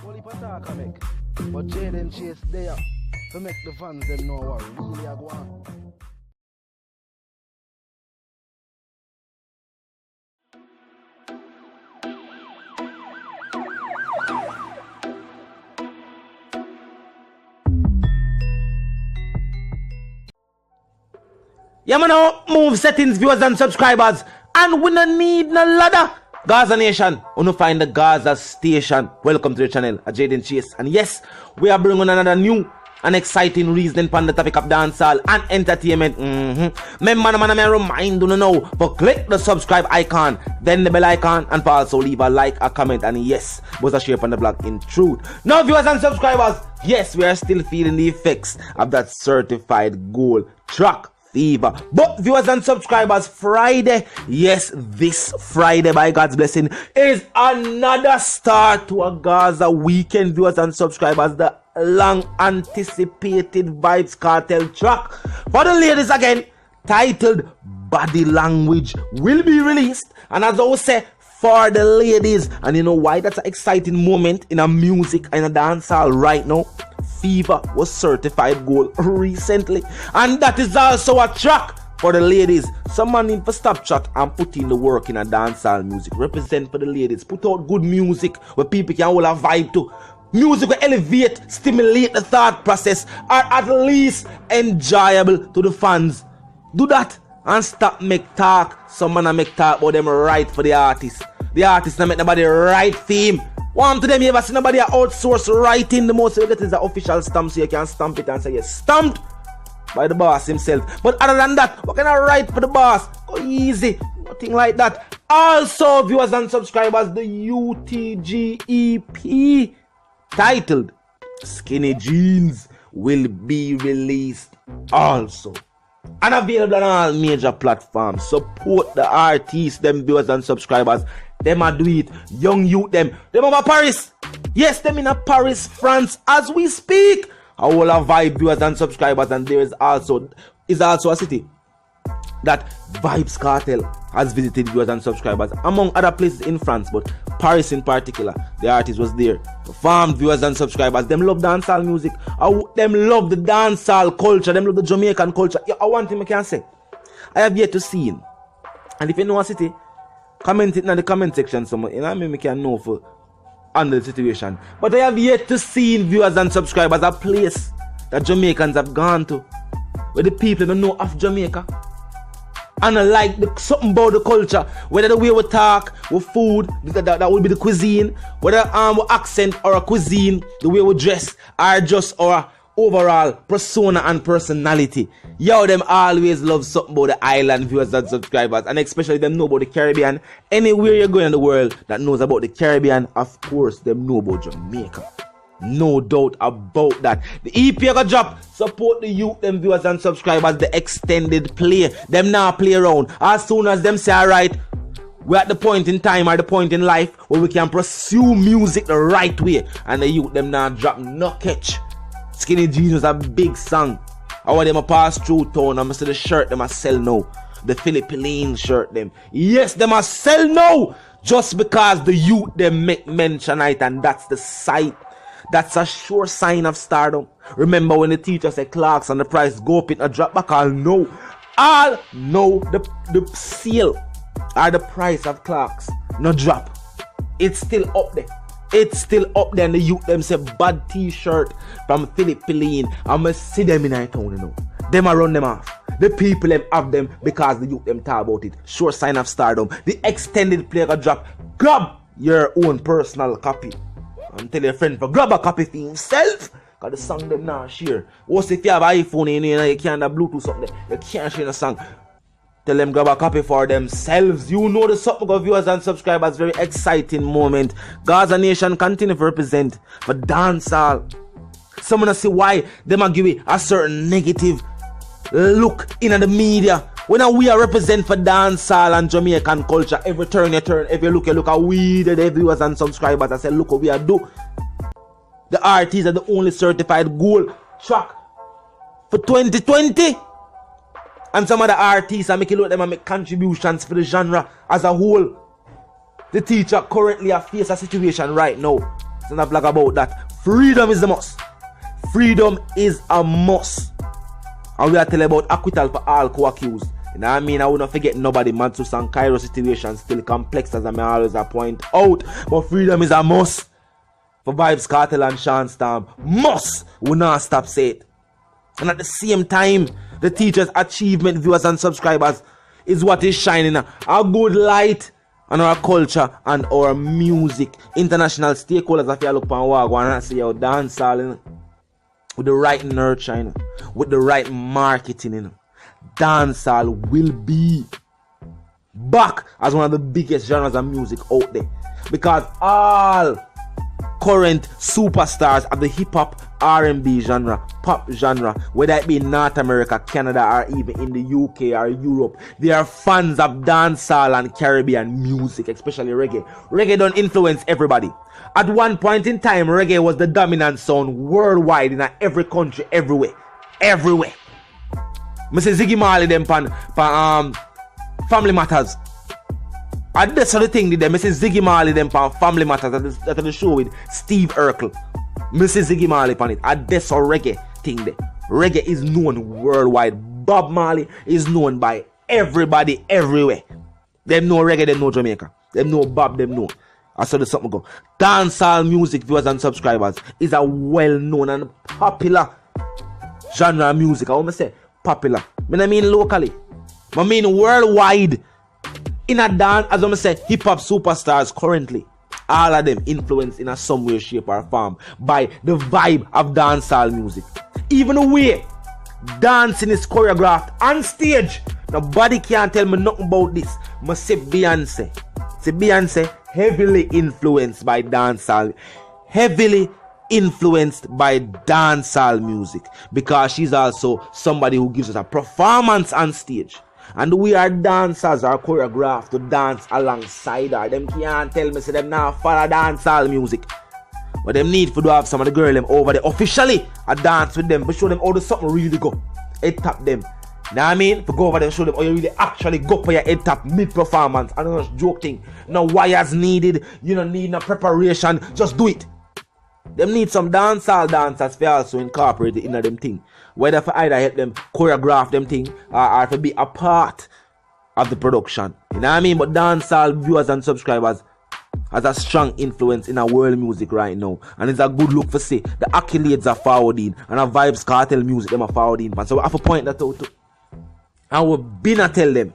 Only attack I make. But Jaden Chase there to make the fans them know what really I go on. Yeah, man, now move settings, viewers and subscribers, and we no need no ladder. Gaza Nation, we no find the Gaza Station. Welcome to the channel, Jaden Chase, and yes, we are bringing another new and exciting reasoning on the topic of dancehall and entertainment. Remember, man, I remind you now, but click the subscribe icon, then the bell icon, and also leave a like, a comment, and yes, was a share on the blog in truth. Now, viewers and subscribers, yes, we are still feeling the effects of that certified gold track fever. But viewers and subscribers, Friday, yes, this Friday, by God's blessing, is another start to a Gaza weekend. Viewers and subscribers, the long anticipated Vybz Kartel track for the ladies again, titled Body Language, will be released. And as I always say, for the ladies, and you know why that's an exciting moment in a music and a dancehall right now? Fever was certified gold recently, and that is also a track for the ladies. Someone need to stop chat and put in the work in a dancehall music. Represent for the ladies. Put out good music where people can hold a vibe to. Music will elevate, stimulate the thought process, or at least enjoyable to the fans. Do that and stop make talk. Someone make talk about them right for the artist. The artist not make nobody right theme. One to them, you ever see nobody outsource writing? The most you get is the official stamp, so you can stamp it and say yes, stamped by the boss himself. But other than that, what can I write for the boss? Go easy, nothing like that. Also, viewers and subscribers, the UTG EP titled Skinny Jeans will be released also, and available on all major platforms. Support the artists, them viewers and subscribers. Them a do it. Young youth them over Paris. Yes, them in a Paris, France as we speak. A whole of Vibe viewers and subscribers, and there is also a city that Vybz Kartel has visited viewers and subscribers, among other places in France, but Paris in particular. The artist was there. Performed, viewers and subscribers. Them love dancehall music. Them love the dancehall culture. Them love the Jamaican culture. Yeah, I want him, I can say, I have yet to see him. And if you know a city, comment it in the comment section somewhere. You know, I mean, we can know for under the situation. But I have yet to see, viewers and subscribers, a place that Jamaicans have gone to where the people don't know of Jamaica. And I like something about the culture, whether the way we talk, with food, that would be the cuisine, whether with accent or a cuisine, the way we dress, or just our overall persona and personality. Yo, them always love something about the island, viewers and subscribers, and especially them know about the Caribbean. Anywhere you go in the world that knows about the Caribbean, of course, them know about Jamaica. No doubt about that. The EP got drop. Support the youth, them viewers and subscribers. The extended play. Them now play around. As soon as them say, alright, we're at the point in time or the point in life where we can pursue music the right way. And the youth, them now drop no catch. Skinny Jeans was a big song. I want them to pass through town. I'm going to see the shirt them a sell now. The Philippine shirt them. Yes, them a sell now. Just because the youth them make mention it, and that's the sight. That's a sure sign of stardom. Remember when the teacher said Clarks and the price go up in a drop back, all know the sale or the price of Clarks no drop. It's still up there. It's still up there, and the youth them say bad t-shirt from Philippine. I'ma see them in our town, you know. Them a run them off. The people them have them because the youth them talk about it. Sure sign of stardom. The extended play got drop. Grab your own personal copy. And tell your friend for grab a copy for himself. Cause the song them now share. What's if you have an iPhone and you can't have Bluetooth something, you can't share the song. Tell them grab a copy for themselves. You know the something of viewers and subscribers. Very exciting moment. Gaza Nation continue to represent for dancehall. Someone see why they might give it a certain negative look in the media. When we are represent for dancehall and Jamaican culture, every turn you turn, every look you look at we, the viewers and subscribers, I say look what we are do. The artists are the only certified gold track for 2020. And some of the artists are making look them and make contributions for the genre as a whole. The teacher currently face a situation right now It's not black about that. Freedom is the must. Freedom is a must. And we are telling about acquittal for all co-accused. You know what I mean? I will not forget nobody. Matsus and Cairo situation still complex, as I may always point out. But freedom is a must. For Vybz Kartel and Sean Storm. Must. We not stop say it. And at the same time, the teacher's achievement, viewers and subscribers, is what is shining a good light on our culture and our music. International stakeholders, if you look on Wagwan and see how dancehall, with the right nurture, with the right marketing, dancehall will be back as one of the biggest genres of music out there. Because all current superstars of the hip-hop, R&B genre, pop genre, whether it be in North America, Canada, or even in the UK or Europe, they are fans of dancehall and Caribbean music, especially reggae. Reggae don't influence everybody. At one point in time, reggae was the dominant sound worldwide in every country, everywhere. Everywhere. I say Ziggy Marley them pan Family Matters. And that's the thing did them. I say Ziggy Marley them pan Family Matters. That's the show with Steve Urkel. I say Ziggy Marley pan it. And that's a reggae thing there. Reggae is known worldwide. Bob Marley is known by everybody everywhere. Them know reggae, them know Jamaica. Them know Bob, them know. I saw the something go. Dancehall music, viewers and subscribers, is a well-known and popular genre of music. I want to say popular. I mean locally. I mean worldwide. In a dance, as I say, hip-hop superstars currently, all of them influenced in a some way, shape or form by the vibe of dancehall music. Even the way dancing is choreographed on stage. Nobody can tell me nothing about this. I say Beyonce. Say Beyonce heavily influenced by dancehall. Heavily influenced by dancehall music. Because she's also somebody who gives us a performance on stage. And we are dancers are choreographed to dance alongside her. Them can't tell me say them now follow dancehall music. But them need to have some of the girl them over there officially a dance with them, but show them how the something really go. Head tap them. You know what I mean? To go over there and show them how you really actually go for your head tap mid-performance. I don't know, joke thing. No wires needed. You don't need no preparation. Just do it. Them need some dancehall dancers for also incorporate it in them thing. Whether for either help them choreograph them thing or to be a part of the production. You know what I mean? But dancehall viewers and subscribers has a strong influence in our world music right now. And it's a good look for say the accolades are forwarding and our Vybz Kartel music them are forwarding. So we have to point that out too. And we've been to tell them.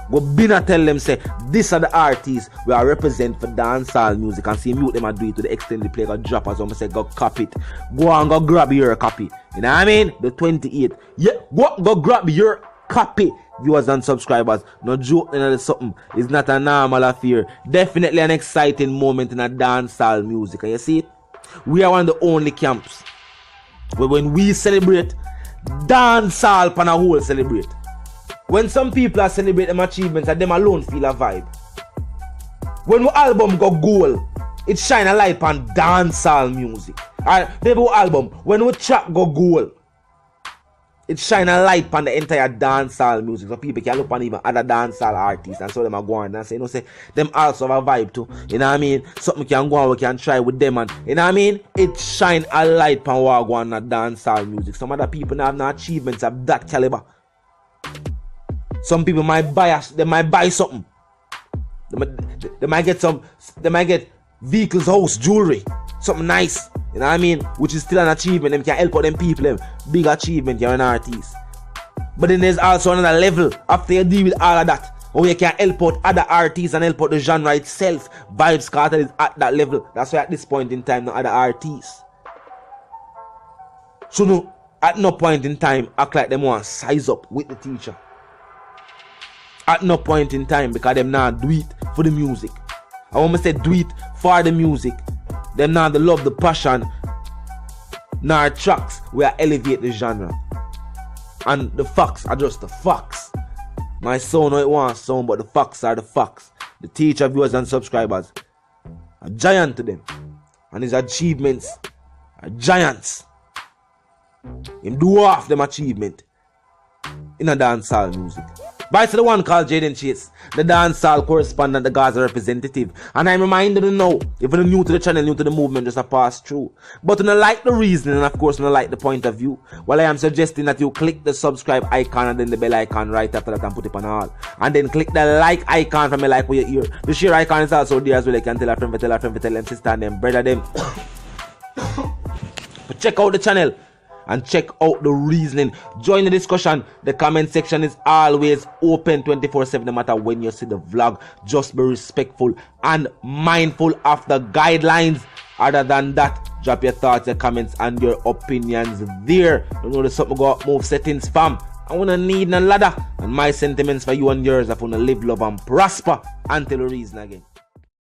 We've been to tell them say these are the artists we are represent for dancehall music, and see mute them and do it to the extent they play a drop as I say go copy it. Go and go grab your copy. You know what I mean? The 28th. Yeah, go grab your copy. Viewers and subscribers. No joke, no something. It's not a normal affair. Definitely an exciting moment in a dancehall music. And you see it? We are one of the only camps where when we celebrate, dancehall pan a whole celebrate. When some people are celebrating them achievements and them alone feel a vibe. When the album go gold, it shine a light on dancehall music. Alright, the album, when the track go gold, it shine a light on the entire dancehall music. So people can look on even other dancehall artists and so them are going and say, you know, say them also have a vibe too. You know what I mean? Something can go on, we can try with them, and you know what I mean? It shine a light on what go on the dancehall music. Some other people have no achievements of that caliber. Some people might buy they might buy something. They might get vehicles, house, jewelry, something nice. You know what I mean? Which is still an achievement. Them can help out them people. Them big achievement. You're an artist. But then there's also another level after you deal with all of that, or you can help out other artists and help out the genre itself. Vybz Kartel is at that level. That's why at this point in time, no other artists. So no, at no point in time act like them want to size up with the teacher. At no point in time, because them not do it for the music. I want to say do it for the music. Them not the love, the passion, nor tracks where elevate the genre. And the facts are just the facts. My son, no, it wants sound, but the facts are the facts. The teacher, viewers and subscribers are giant to them. And his achievements are giants. Him do half them achievement in a dancehall music. Vice to the one called Jaden Chase, the dancehall correspondent, the Gaza representative. And I'm reminded to know, if you're new to the channel, new to the movement, just a pass through. But when I like the reasoning and of course when I like the point of view, well, I am suggesting that you click the subscribe icon and then the bell icon right after that and put it on all. And then click the like icon from me like where you hear. The share icon is also there as well. You can tell a friend, tell them sister and them brother them. But check out the channel. And check out the reasoning. Join the discussion. The comment section is always open 24/7 no matter when you see the vlog. Just be respectful and mindful of the guidelines. Other than that, drop your thoughts, your comments and your opinions there. You know there's something go up, move settings fam. I wanna need a ladder. And my sentiments for you and yours, I wanna live, love and prosper until we reason again.